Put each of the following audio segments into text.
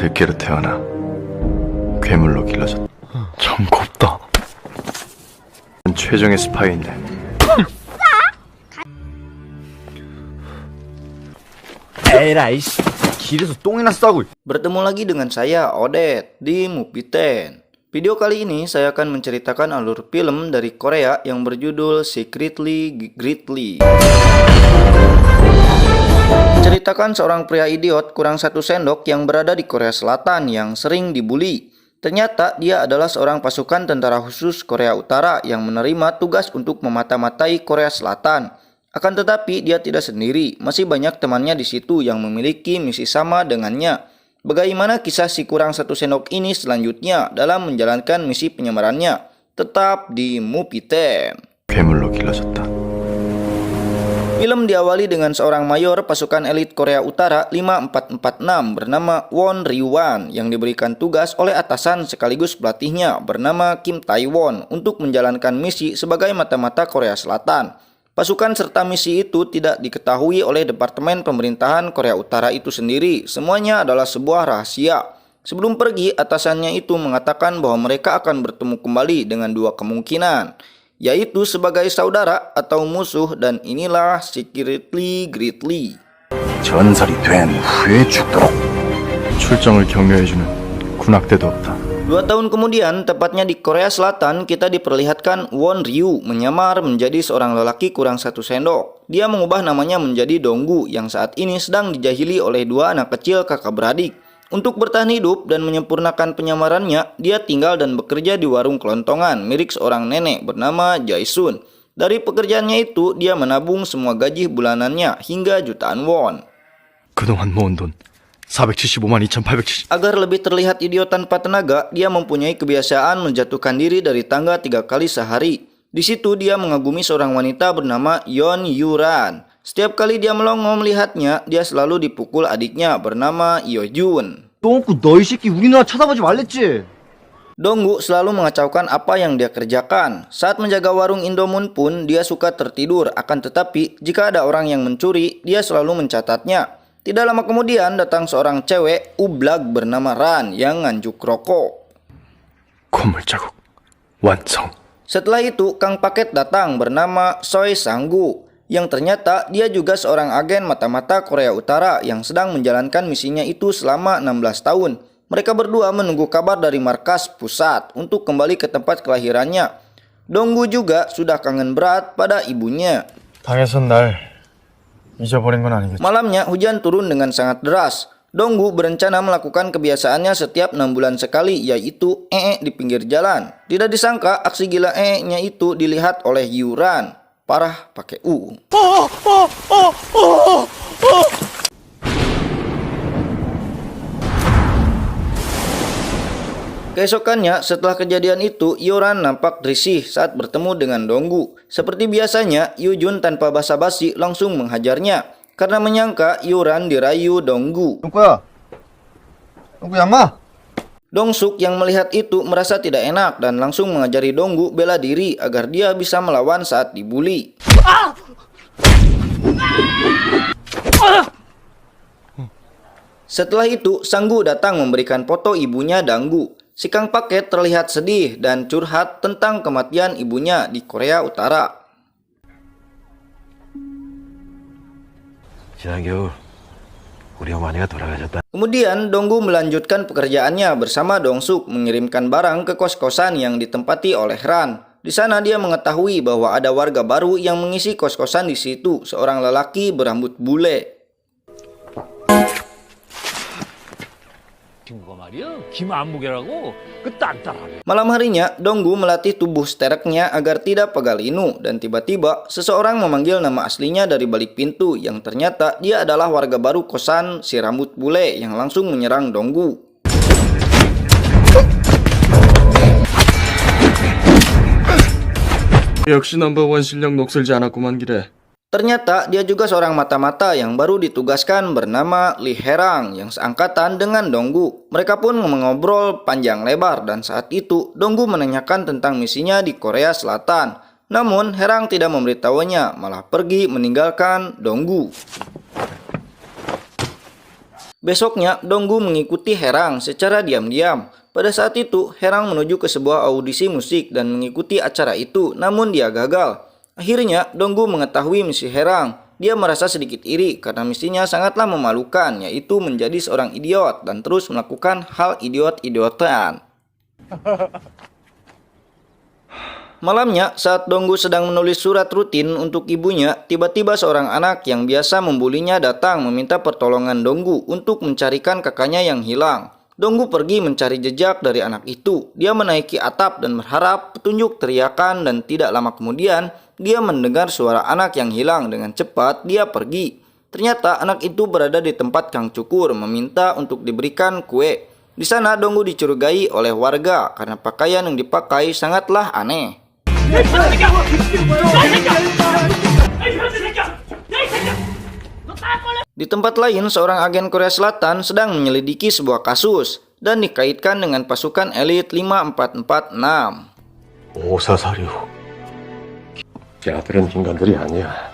들깨로 태어나 괴물로 길러졌다. 참 곱다. 최종의 스파이인데. 에라이 씨, 길에서 똥이나 싸고. Bertemu lagi dengan saya, Odet, di Mupiten. Video kali ini saya akan menceritakan alur film dari Korea yang berjudul Secretly Greatly. Menceritakan seorang pria idiot kurang 1 sendok yang berada di Korea Selatan yang sering dibully. Ternyata dia adalah seorang pasukan tentara khusus Korea Utara yang menerima tugas untuk memata-matai Korea Selatan. Akan tetapi dia tidak sendiri, masih banyak temannya di situ yang memiliki misi sama dengannya. Bagaimana kisah si kurang 1 sendok ini selanjutnya dalam menjalankan misi penyamarannya? Tetap di Mupiten. 괴물로 길러졌다. Film diawali dengan seorang mayor pasukan elit Korea Utara 5446 bernama Won Ryu-wan yang diberikan tugas oleh atasan sekaligus pelatihnya bernama Kim Tae-won untuk menjalankan misi sebagai mata-mata Korea Selatan. Pasukan serta misi itu tidak diketahui oleh Departemen Pemerintahan Korea Utara itu sendiri. Semuanya adalah sebuah rahasia. Sebelum pergi, atasannya itu mengatakan bahwa mereka akan bertemu kembali dengan 2 kemungkinan, yaitu sebagai saudara atau musuh, dan inilah Secretly Greatly. 전설이 된 후에 죽도록. 출정을 격려해주는 군악대도 없다. 2 tahun kemudian, tepatnya di Korea Selatan, kita diperlihatkan Won Ryu menyamar menjadi seorang lelaki kurang 1 sendok. Dia mengubah namanya menjadi Donggu yang saat ini sedang dijahili oleh 2 anak kecil kakak beradik. Untuk bertahan hidup dan menyempurnakan penyamarannya, dia tinggal dan bekerja di warung kelontongan milik seorang nenek bernama Jae-sun. Dari pekerjaannya itu, dia menabung semua gaji bulanannya hingga jutaan won. 그동안 모은 돈 475만 2,870. Agar lebih terlihat idiot tanpa tenaga, dia mempunyai kebiasaan menjatuhkan diri dari tangga 3 kali sehari. Di situ dia mengagumi seorang wanita bernama Yeon Yuran. Setiap kali dia melongo melihatnya, dia selalu dipukul adiknya bernama Yeojun. 똥꾸 너희 새끼 우리 누나 쳐다보지 말랬지. Donggu selalu mengacaukan apa yang dia kerjakan. Saat menjaga warung Indomun pun dia suka tertidur, akan tetapi jika ada orang yang mencuri, dia selalu mencatatnya. Tidak lama kemudian datang seorang cewek ublag bernama Ran yang nganjuk rokok. 콧물자국 완성. Setelah itu Kang Paket datang bernama Choi Sang-gu, yang ternyata dia juga seorang agen mata-mata Korea Utara yang sedang menjalankan misinya itu selama 16 tahun. Mereka berdua menunggu kabar dari markas pusat untuk kembali ke tempat kelahirannya. Donggu juga sudah kangen berat pada ibunya. 방에선 날 잊어버린 건 아니겠지? Malamnya hujan turun dengan sangat deras. Donggu berencana melakukan kebiasaannya setiap 6 bulan sekali, yaitu di pinggir jalan. Tidak disangka aksi gila nya itu dilihat oleh Yuran. Parah pakai U. Keesokannya, setelah kejadian itu, Yoran nampak risih saat bertemu dengan Donggu. Seperti biasanya, Yujun tanpa basa-basi langsung menghajarnya karena menyangka Yoran dirayu Donggu. 똥꾸야, 똥꾸야 엄마. Dongsuk yang melihat itu merasa tidak enak dan langsung mengajari Donggu bela diri agar dia bisa melawan saat dibully. Setelah itu, Sanggu datang memberikan foto ibunya Danggu. Si Kang Paket terlihat sedih dan curhat tentang kematian ibunya di Korea Utara. 지난 겨울 우리 어머니가 돌아가셨다. Kemudian Donggu melanjutkan pekerjaannya bersama Dongsuk mengirimkan barang ke kos-kosan yang ditempati oleh Ran. Di sana dia mengetahui bahwa ada warga baru yang mengisi kos-kosan di situ, seorang lelaki berambut bule. Malam harinya, Donggu melatih tubuh stereknya agar tidak pegal inu, dan tiba-tiba seseorang memanggil nama aslinya dari balik pintu yang ternyata dia adalah warga baru kosan si rambut bule yang langsung menyerang Donggu. 역시 넘버원 실력 녹슬지 않았구만 기래. Ternyata dia juga seorang mata-mata yang baru ditugaskan bernama Lee Herang yang seangkatan dengan Donggu. Mereka pun mengobrol panjang lebar dan saat itu Donggu menanyakan tentang misinya di Korea Selatan. Namun Herang tidak memberitahunya, malah pergi meninggalkan Donggu. Besoknya, Donggu mengikuti Herang secara diam-diam. Pada saat itu, Herang menuju ke sebuah audisi musik dan mengikuti acara itu, namun dia gagal. Akhirnya, Donggu mengetahui misi Herang. Dia merasa sedikit iri karena misinya sangatlah memalukan, yaitu menjadi seorang idiot dan terus melakukan hal idiot-idiotan. Malamnya, saat Donggu sedang menulis surat rutin untuk ibunya, tiba-tiba seorang anak yang biasa membulinya datang meminta pertolongan Donggu untuk mencarikan kakaknya yang hilang. Donggu pergi mencari jejak dari anak itu. Dia menaiki atap dan berharap petunjuk teriakan, dan tidak lama kemudian dia mendengar suara anak yang hilang. Dengan cepat dia pergi. Ternyata anak itu berada di tempat Kang Cukur meminta untuk diberikan kue. Di sana Donggu dicurigai oleh warga karena pakaian yang dipakai sangatlah aneh. Di tempat lain, seorang agen Korea Selatan sedang menyelidiki sebuah kasus dan dikaitkan dengan pasukan elit 5446. 오사사류. 걔들은 인간들이 아니야.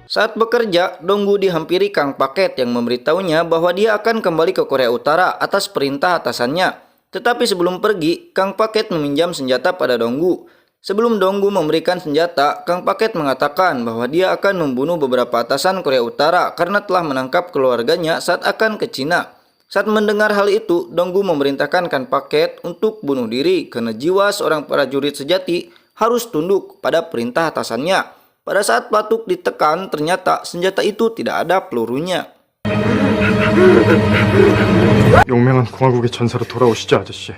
Saat bekerja, Donggu dihampiri Kang Paket yang memberitahunya bahwa dia akan kembali ke Korea Utara atas perintah atasannya. Tetapi sebelum pergi, Kang Paket meminjam senjata pada Donggu. Sebelum Donggu memberikan senjata, Kang Paket mengatakan bahwa dia akan membunuh beberapa atasan Korea Utara karena telah menangkap keluarganya saat akan ke Cina. Saat mendengar hal itu, Donggu memerintahkan Kang Paket untuk bunuh diri karena jiwa seorang prajurit sejati harus tunduk pada perintah atasannya. Pada saat patuk ditekan, ternyata senjata itu tidak ada pelurunya. 용맹한 공화국의 전사로 돌아오시죠, 아저씨.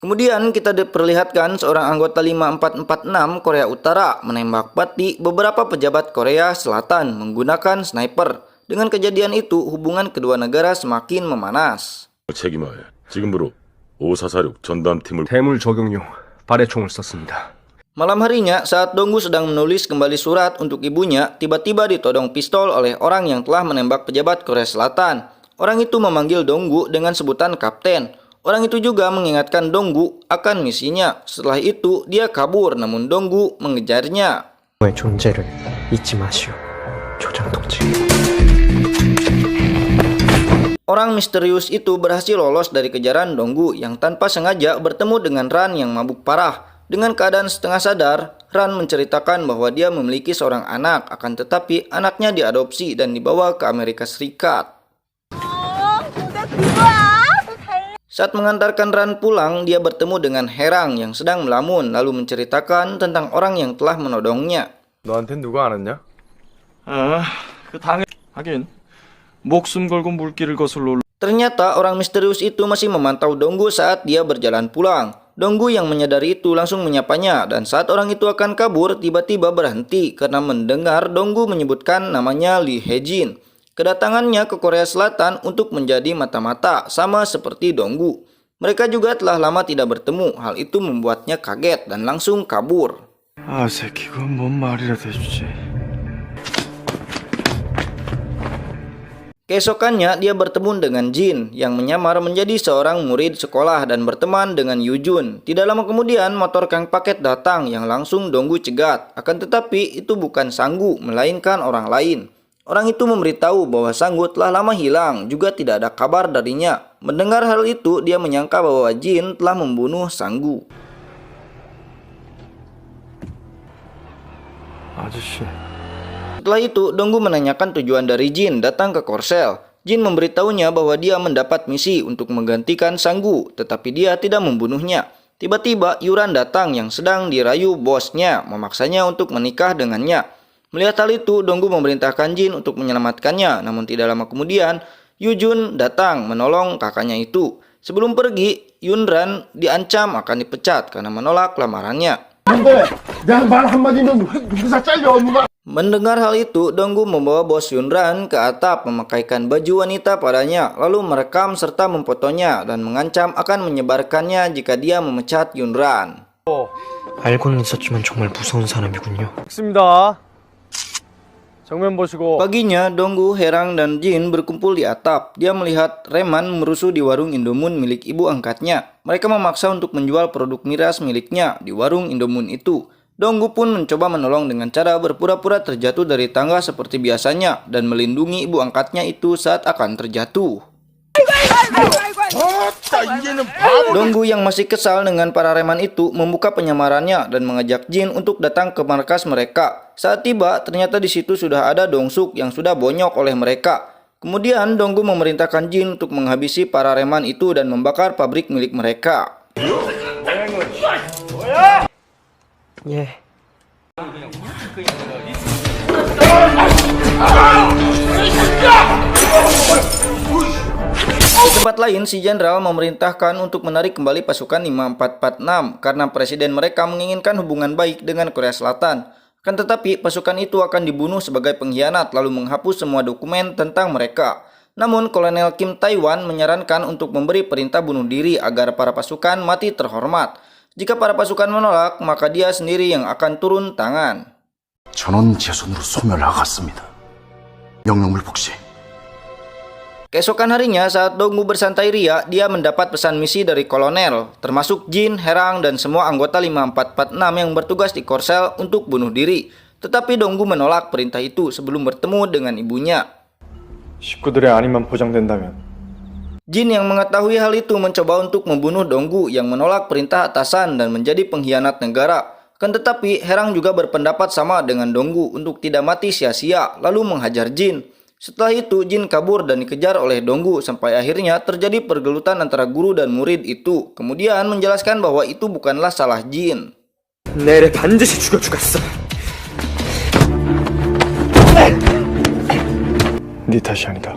Kemudian kita diperlihatkan seorang anggota 5446 Korea Utara menembak mati beberapa pejabat Korea Selatan menggunakan sniper. Dengan kejadian itu, hubungan kedua negara semakin memanas. 책임하에 지금부로 5446 전담팀을 대물 적용용 발해총을 썼습니다. Malam harinya, saat Donggu sedang menulis kembali surat untuk ibunya, tiba-tiba ditodong pistol oleh orang yang telah menembak pejabat Korea Selatan. Orang itu memanggil Donggu dengan sebutan kapten. Orang itu juga mengingatkan Donggu akan misinya. Setelah itu, dia kabur, namun Donggu mengejarnya. 의 존재를 잊지 마시오, 조장 동지. Orang misterius itu berhasil lolos dari kejaran Donggu yang tanpa sengaja bertemu dengan Ran yang mabuk parah. Dengan keadaan setengah sadar, Ran menceritakan bahwa dia memiliki seorang anak, akan tetapi anaknya diadopsi dan dibawa ke Amerika Serikat. Saat mengantarkan Ran pulang, dia bertemu dengan Herang yang sedang melamun, lalu menceritakan tentang orang yang telah menodongnya. 너한텐 누가 안 왔냐? 하긴 목숨 걸고 물길을 거슬러 Ternyata orang misterius itu masih memantau Donggu saat dia berjalan pulang. Donggu yang menyadari itu langsung menyapanya, dan saat orang itu akan kabur, tiba-tiba berhenti karena mendengar Donggu menyebutkan namanya Lee Hae-jin. Kedatangannya ke Korea Selatan untuk menjadi mata-mata, sama seperti Donggu. Mereka juga telah lama tidak bertemu. Hal itu membuatnya kaget dan langsung kabur. 아, 새끼, 그건 뭔 말이라도 해주지. Keesokannya, dia bertemu dengan Jin yang menyamar menjadi seorang murid sekolah dan berteman dengan Yujun. Tidak lama kemudian, motor Kang Paket datang yang langsung Donggu cegat. Akan tetapi, itu bukan Sanggu, melainkan orang lain. Orang itu memberitahu bahwa Sanggu telah lama hilang, juga tidak ada kabar darinya. Mendengar hal itu, dia menyangka bahwa Jin telah membunuh Sanggu. 아저씨. Setelah itu, Donggu menanyakan tujuan dari Jin datang ke Korsel. Jin memberitahunya bahwa dia mendapat misi untuk menggantikan Sanggu, tetapi dia tidak membunuhnya. Tiba-tiba, Yuran datang yang sedang dirayu bosnya, memaksanya untuk menikah dengannya. Melihat hal itu, Donggu memerintahkan Jin untuk menyelamatkannya, namun tidak lama kemudian, Yujun datang menolong kakaknya itu. Sebelum pergi, Yunran diancam akan dipecat karena menolak lamarannya. Mendengar hal itu, Donggu membawa bos Yunran ke atap, memakaikan baju wanita padanya, lalu merekam serta memfotonya dan mengancam akan menyebarkannya jika dia memecat Yunran. 알고는 있었지만 정말 무서운 사람이군요. 있습니다. 정면 보시고. Paginya, Donggu, Herang, dan Jin berkumpul di atap. Dia melihat Reman merusuh di warung Indomun milik ibu angkatnya. Mereka memaksa untuk menjual produk miras miliknya di warung Indomun itu. Donggu pun mencoba menolong dengan cara berpura-pura terjatuh dari tangga seperti biasanya dan melindungi ibu angkatnya itu saat akan terjatuh. Donggu yang masih kesal dengan para reman itu membuka penyamarannya dan mengajak Jin untuk datang ke markas mereka. Saat tiba, ternyata di situ sudah ada Dongsuk yang sudah bonyok oleh mereka. Kemudian Donggu memerintahkan Jin untuk menghabisi para reman itu dan membakar pabrik milik mereka. 예. Di tempat lain, si jenderal memerintahkan untuk menarik kembali pasukan 5446 karena presiden mereka menginginkan hubungan baik dengan Korea Selatan. Akan tetapi, pasukan itu akan dibunuh sebagai pengkhianat lalu menghapus semua dokumen tentang mereka. Namun, Kolonel Kim Taiwan menyarankan untuk memberi perintah bunuh diri agar para pasukan mati terhormat. Jika para pasukan menolak, maka dia sendiri yang akan turun tangan. 저는 제 손으로 소멸하겠습니다. 명령물 복시. Keesokan harinya, saat Donggu bersantai ria, dia mendapat pesan misi dari kolonel, termasuk Jin, Herang, dan semua anggota 5446 yang bertugas di Korsel untuk bunuh diri. Tetapi Donggu menolak perintah itu sebelum bertemu dengan ibunya. 식구들의 안위만 보장된다면 Jin yang mengetahui hal itu mencoba untuk membunuh Donggu yang menolak perintah atasan dan menjadi pengkhianat negara. Akan tetapi, Herang juga berpendapat sama dengan Donggu untuk tidak mati sia-sia, lalu menghajar Jin. Setelah itu, Jin kabur dan dikejar oleh Donggu sampai akhirnya terjadi pergelutan antara guru dan murid itu. Kemudian menjelaskan bahwa itu bukanlah salah Jin. 내래 반드시 죽여주겠어. 네 탓이 아니다.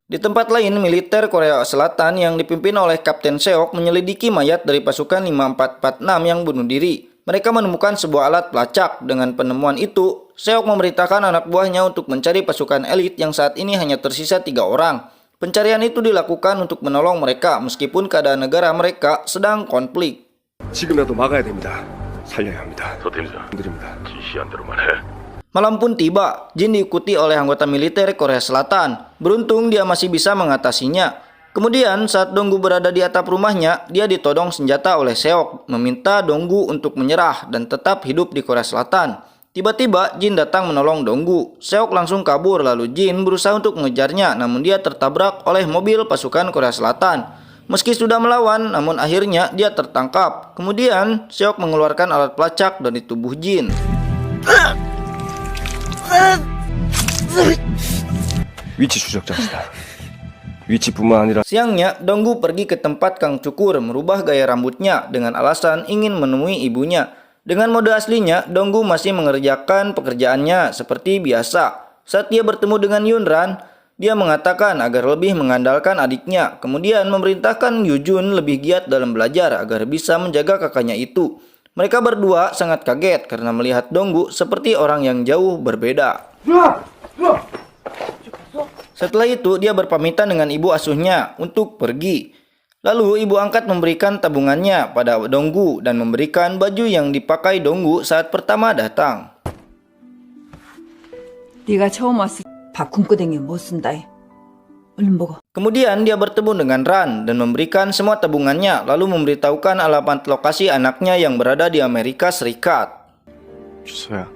Di tempat lain, militer Korea Selatan yang dipimpin oleh Kapten Seok menyelidiki mayat dari pasukan 5446 yang bunuh diri. Mereka menemukan sebuah alat pelacak. Dengan penemuan itu, Seok memerintahkan anak buahnya untuk mencari pasukan elit yang saat ini hanya tersisa 3 orang. Pencarian itu dilakukan untuk menolong mereka meskipun keadaan negara mereka sedang konflik. 지금이라도 막아야 됩니다. 살려야 합니다. 서팀장, 드립니다. 지시한 대로만 해. Malam pun tiba, Jin diikuti oleh anggota militer Korea Selatan. Beruntung dia masih bisa mengatasinya. Kemudian saat Donggu berada di atap rumahnya, dia ditodong senjata oleh Seok, meminta Donggu untuk menyerah dan tetap hidup di Korea Selatan. Tiba-tiba Jin datang menolong Donggu. Seok langsung kabur lalu Jin berusaha untuk mengejarnya, namun dia tertabrak oleh mobil pasukan Korea Selatan. Meski sudah melawan, namun akhirnya dia tertangkap. Kemudian Seok mengeluarkan alat pelacak dari tubuh Jin. 위치 추적자입니다. 위치뿐만 아니라 Siangnya, Donggu pergi ke tempat Kang Cukur merubah gaya rambutnya dengan alasan ingin menemui ibunya. Dengan mode aslinya, Donggu masih mengerjakan pekerjaannya seperti biasa. Saat dia bertemu dengan Yunran, dia mengatakan agar lebih mengandalkan adiknya. Kemudian memerintahkan Yujun lebih giat dalam belajar agar bisa menjaga kakaknya itu. Mereka berdua sangat kaget karena melihat Donggu seperti orang yang jauh berbeda. Setelah itu, dia berpamitan dengan ibu asuhnya untuk pergi. Lalu, ibu angkat memberikan tabungannya pada Donggu dan memberikan baju yang dipakai Donggu saat pertama datang. 네가 처음 왔을 밥 꿈꾸댕이 못 쓴다. 얼른 먹어. Kemudian dia bertemu dengan Ran dan memberikan semua tabungannya lalu memberitahukan alamat lokasi anaknya yang berada di Amerika Serikat. 주소야.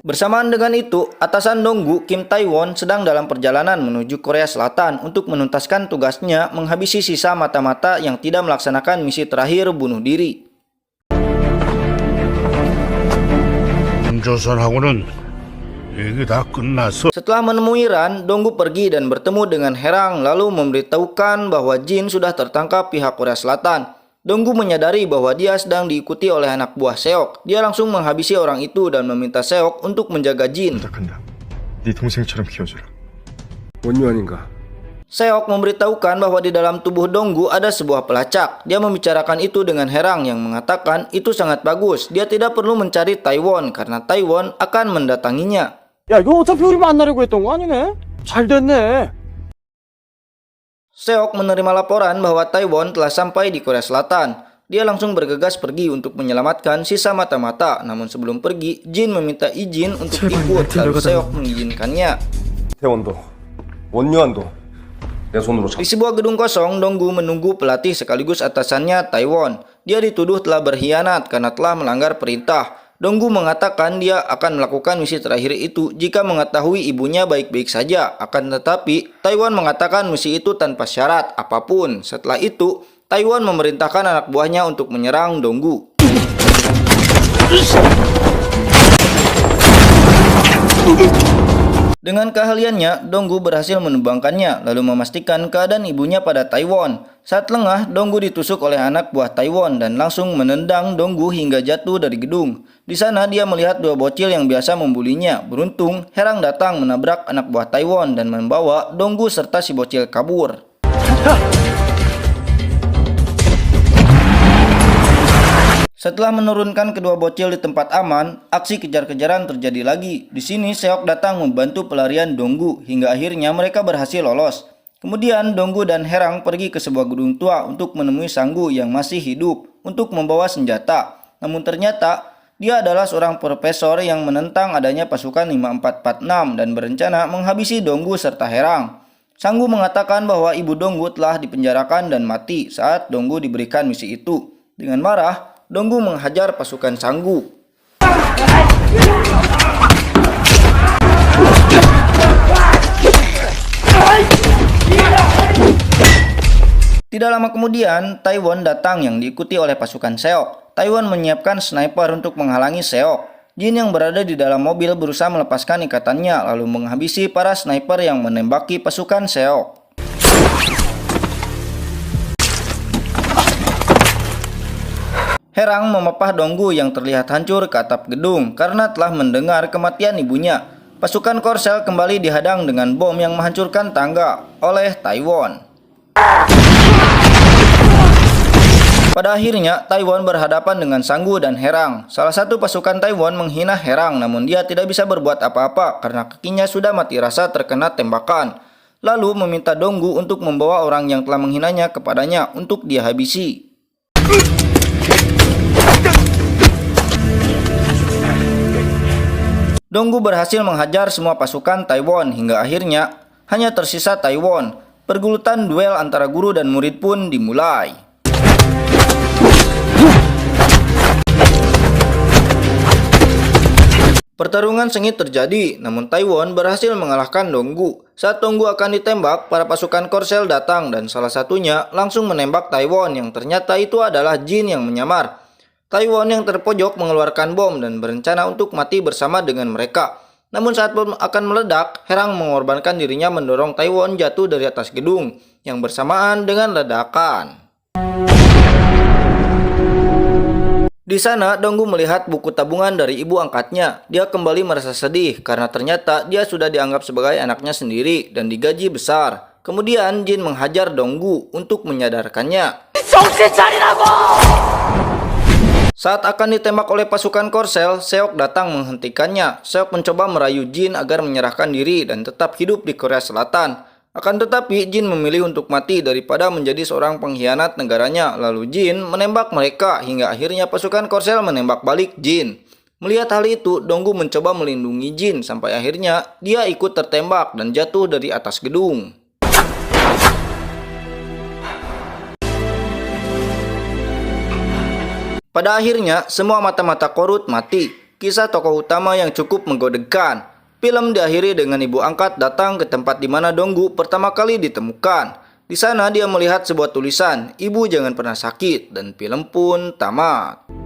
Bersamaan dengan itu, atasan Donggu, Kim Taiwan, sedang dalam perjalanan menuju Korea Selatan untuk menuntaskan tugasnya menghabisi sisa mata-mata yang tidak melaksanakan misi terakhir bunuh diri. 조선하고는 이게 다 끝났어. Setelah menemui Ran, Donggu pergi dan bertemu dengan Herang lalu memberitahukan bahwa Jin sudah tertangkap pihak Korea Selatan. Donggu menyadari bahwa dia sedang diikuti oleh anak buah Seok. Dia langsung menghabisi orang itu dan meminta Seok untuk menjaga Jin. 부탁한다. 네 동생처럼 키워주라. 원유 아닌가? Seok memberitahukan bahwa di dalam tubuh Donggu ada sebuah pelacak. Dia membicarakan itu dengan Herang yang mengatakan itu sangat bagus. Dia tidak perlu mencari Taiwan karena Taiwan akan mendatanginya. 야, 이거 어차피 우리 만나려고 했던 거 아니네? 잘 됐네. Seok menerima laporan bahwa Taiwan telah sampai di Korea Selatan. Dia langsung bergegas pergi untuk menyelamatkan sisa mata-mata. Namun sebelum pergi, Jin meminta izin untuk ikut lalu Seok mengizinkannya. 태원도, 원유한도 내 손으로 Di sebuah gedung kosong, Donggu menunggu pelatih sekaligus atasannya Taiwan. Dia dituduh telah berkhianat karena telah melanggar perintah. Donggu mengatakan dia akan melakukan misi terakhir itu jika mengetahui ibunya baik-baik saja. Akan tetapi, Taiwan mengatakan misi itu tanpa syarat apapun. Setelah itu, Taiwan memerintahkan anak buahnya untuk menyerang Donggu. Dengan keahliannya, Donggu berhasil menumbangkannya, lalu memastikan keadaan ibunya pada Taiwan. Saat lengah, Donggu ditusuk oleh anak buah Taiwan dan langsung menendang Donggu hingga jatuh dari gedung. Di sana, dia melihat dua bocil yang biasa membulinya. Beruntung, Herang datang menabrak anak buah Taiwan dan membawa Donggu serta si bocil kabur. Setelah menurunkan kedua bocil di tempat aman, aksi kejar-kejaran terjadi lagi. Di sini Seok datang membantu pelarian Donggu hingga akhirnya mereka berhasil lolos. Kemudian Donggu dan Herang pergi ke sebuah gedung tua untuk menemui Sanggu yang masih hidup untuk membawa senjata. Namun ternyata dia adalah seorang profesor yang menentang adanya pasukan 5446 dan berencana menghabisi Donggu serta Herang. Sanggu mengatakan bahwa ibu Donggu telah dipenjarakan dan mati saat Donggu diberikan misi itu. Dengan marah, Donggu menghajar pasukan Sanggu. Tidak lama kemudian, Taiwan datang yang diikuti oleh pasukan Seok. Taiwan menyiapkan sniper untuk menghalangi Seok. Jin yang berada di dalam mobil berusaha melepaskan ikatannya lalu menghabisi para sniper yang menembaki pasukan Seok. Herang memapah Donggu yang terlihat hancur ke atap gedung karena telah mendengar kematian ibunya. Pasukan Korsel kembali dihadang dengan bom yang menghancurkan tangga oleh Taiwan. Pada akhirnya, Taiwan berhadapan dengan Sanggu dan Herang. Salah satu pasukan Taiwan menghina Herang, namun dia tidak bisa berbuat apa-apa karena kakinya sudah mati rasa terkena tembakan. Lalu meminta Donggu untuk membawa orang yang telah menghinanya kepadanya untuk dia habisi. Donggu berhasil menghajar semua pasukan Taiwan hingga akhirnya hanya tersisa Taiwan. Pergulutan duel antara guru dan murid pun dimulai. Pertarungan sengit terjadi, namun Taiwan berhasil mengalahkan Donggu. Saat Donggu akan ditembak, para pasukan Korsel datang dan salah satunya langsung menembak Taiwan yang ternyata itu adalah Jin yang menyamar. Taiwan yang terpojok mengeluarkan bom dan berencana untuk mati bersama dengan mereka. Namun saat bom akan meledak, Herang mengorbankan dirinya mendorong Taiwan jatuh dari atas gedung yang bersamaan dengan ledakan. Di sana, Donggu melihat buku tabungan dari ibu angkatnya. Dia kembali merasa sedih karena ternyata dia sudah dianggap sebagai anaknya sendiri dan digaji besar. Kemudian Jin menghajar Donggu untuk menyadarkannya. Saat akan ditembak oleh pasukan Korsel, Seok datang menghentikannya. Seok mencoba merayu Jin agar menyerahkan diri dan tetap hidup di Korea Selatan. Akan tetapi, Jin memilih untuk mati daripada menjadi seorang pengkhianat negaranya. Lalu Jin menembak mereka hingga akhirnya pasukan Korsel menembak balik Jin. Melihat hal itu, Donggu mencoba melindungi Jin sampai akhirnya dia ikut tertembak dan jatuh dari atas gedung. Pada akhirnya, semua mata-mata Korut mati. Kisah tokoh utama yang cukup menggodegkan. Film diakhiri dengan ibu angkat datang ke tempat di mana Donggu pertama kali ditemukan. Di sana dia melihat sebuah tulisan, "Ibu jangan pernah sakit," dan film pun tamat.